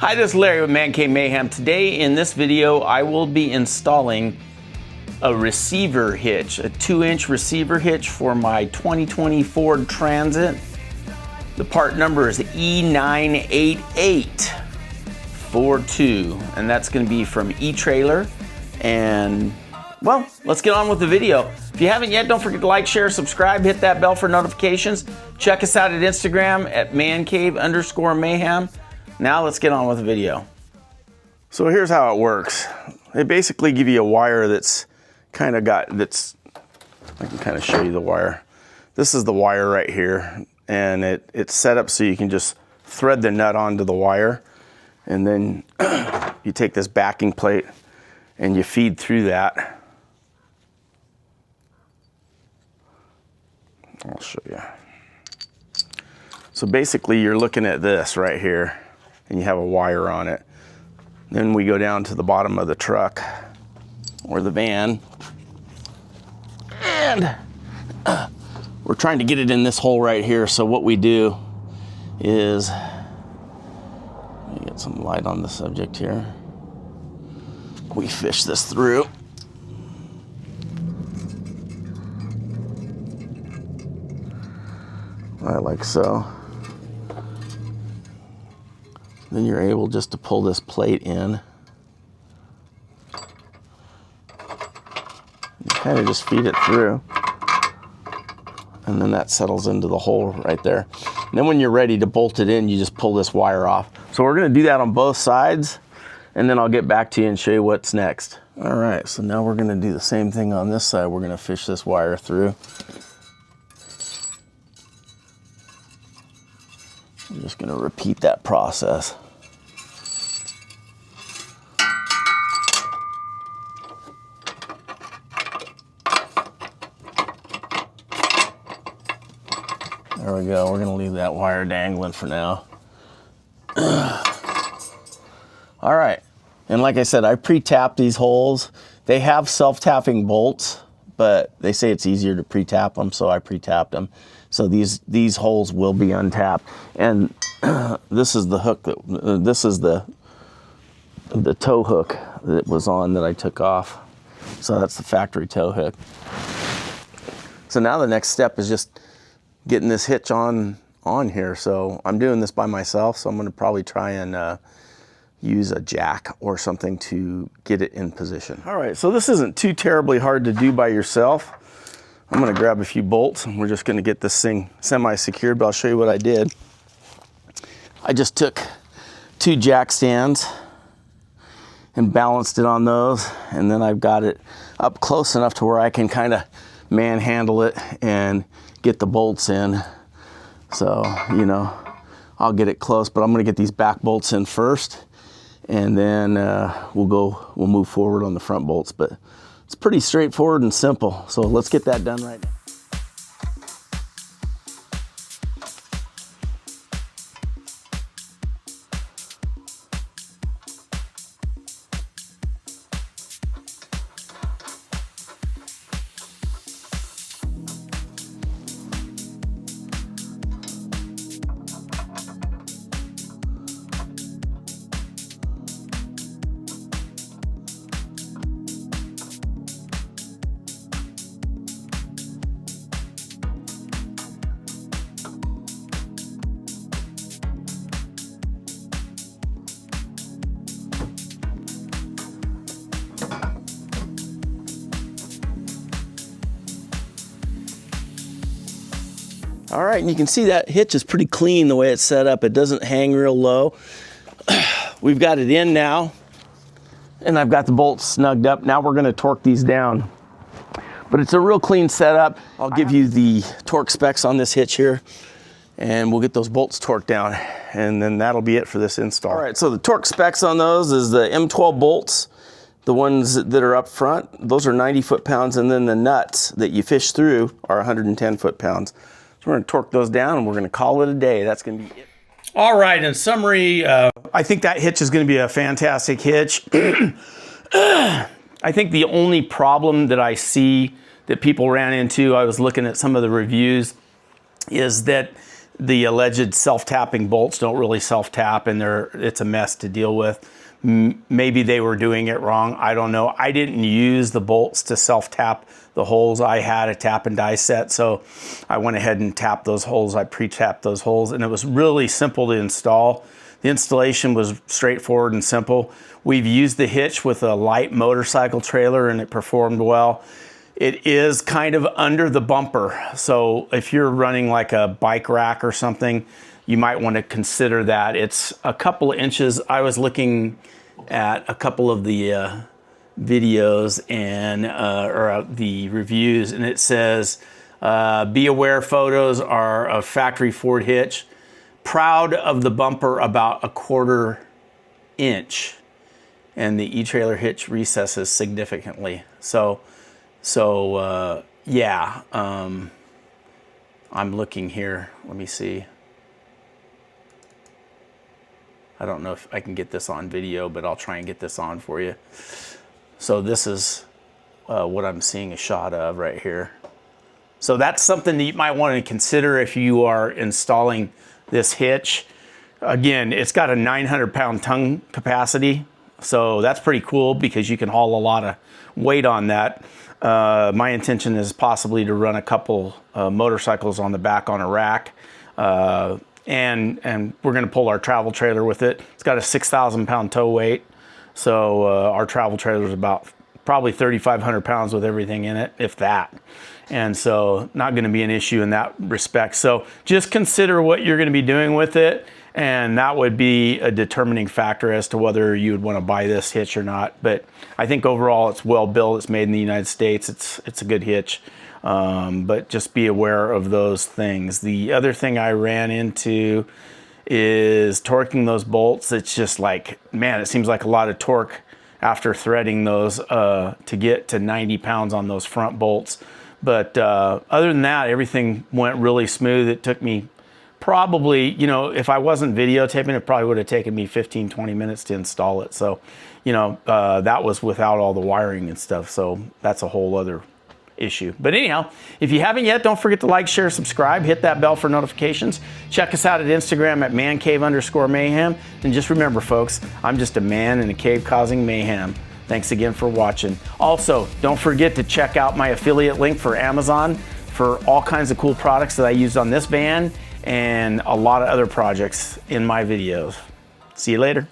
Hi, this is Larry with Man Cave Mayhem. Today in this video, I will be installing a receiver hitch, a 2-inch receiver hitch for my 2020 Ford Transit. The part number is E98842, and that's going to be from etrailer. And well, let's get on with the video. If you haven't yet, don't forget to like, share, subscribe, hit that bell for notifications. Check us out at Instagram at mancave_mayhem. Now let's get on with the video. So here's how it works. They basically give you a wire that's kind of I can kind of show you the wire. This is the wire right here, and it's set up so you can just thread the nut onto the wire, and then you take this backing plate and you feed through that. I'll show you. So basically you're looking at this right here, and you have a wire on it. Then we go down to the bottom of the truck or the van, and we're trying to get it in this hole right here. So what we do is, let me get some light on the subject here. We fish this through. Right, like so. Then you're able just to pull this plate in. You kind of just feed it through, and then that settles into the hole right there. And then when you're ready to bolt it in, you just pull this wire off. So we're going to do that on both sides, and then I'll get back to you and show you what's next. All right, so now we're going to do the same thing on this side. We're going to fish this wire through. I'm just going to repeat that process. There we go. We're going to leave that wire dangling for now. All right. And like I said, I pre-tapped these holes. They have self-tapping bolts, but they say it's easier to pre-tap them, so I pre-tapped them. So these holes will be untapped. And this is the hook this is the tow hook that was on that I took off. So that's the factory tow hook. So now the next step is just getting this hitch on here. So I'm doing this by myself, so I'm going to probably try and use a jack or something to get it in position. All right, so this isn't too terribly hard to do by yourself. I'm going to grab a few bolts, and we're just going to get this thing semi-secured, but I'll show you what I did. I just took 2 jack stands and balanced it on those, and then I've got it up close enough to where I can kind of manhandle it and get the bolts in. So, you know, I'll get it close, but I'm going to get these back bolts in first, and then we'll move forward on the front bolts. But it's pretty straightforward and simple. So let's get that done right now. All right, and you can see that hitch is pretty clean the way it's set up. It doesn't hang real low. We've got it in now, and I've got the bolts snugged up. Now we're gonna torque these down. But it's a real clean setup. I'll give you the torque specs on this hitch here, and we'll get those bolts torqued down, and then that'll be it for this install. All right, so the torque specs on those is the M12 bolts, the ones that are up front, those are 90 foot-pounds, and then the nuts that you fish through are 110 foot-pounds. So we're going to torque those down, and we're going to call it a day. That's going to be it. All right, in summary, I think that hitch is going to be a fantastic hitch. I think the only problem that I see that people ran into, I was looking at some of the reviews, is that the alleged self-tapping bolts don't really self-tap, and it's a mess to deal with. Maybe they were doing it wrong. I don't know. I didn't use the bolts to self-tap the holes. I had a tap and die set, so I went ahead and tapped those holes. I pre-tapped those holes, and it was really simple to install. The installation was straightforward and simple. We've used the hitch with a light motorcycle trailer, and it performed well. It is kind of under the bumper, so if you're running like a bike rack or something, you might want to consider that. It's a couple of inches. I was looking at a couple of the videos and or the reviews, and it says, be aware photos are a factory Ford hitch. Proud of the bumper about 1/4 inch, and the etrailer hitch recesses significantly. So yeah, I'm looking here. Let me see. I don't know if I can get this on video, but I'll try and get this on for you. So this is what I'm seeing a shot of right here. So that's something that you might want to consider if you are installing this hitch. Again, it's got a 900-pound tongue capacity, so that's pretty cool because you can haul a lot of weight on that. My intention is possibly to run a couple motorcycles on the back on a rack, and we're going to pull our travel trailer with it. It's got a 6,000-pound tow weight, so our travel trailer is about probably 3,500 pounds with everything in it, if that. And so not going to be an issue in that respect. So just consider what you're going to be doing with it, and that would be a determining factor as to whether you would want to buy this hitch or not. But I think overall it's well built. It's made in the United States. It's a good hitch, but just be aware of those things. The other thing I ran into is torquing those bolts. It's just like, man, it seems like a lot of torque after threading those to get to 90 pounds on those front bolts. But other than that, everything went really smooth. It took me probably, you know, if I wasn't videotaping, it probably would have taken me 15, 20 minutes to install it. So, you know, that was without all the wiring and stuff. So that's a whole other issue. But anyhow, if you haven't yet, don't forget to like, share, subscribe, hit that bell for notifications. Check us out at Instagram at mancave_mayhem. And just remember, folks, I'm just a man in a cave causing mayhem. Thanks again for watching. Also, don't forget to check out my affiliate link for Amazon for all kinds of cool products that I used on this van and a lot of other projects in my videos. See you later.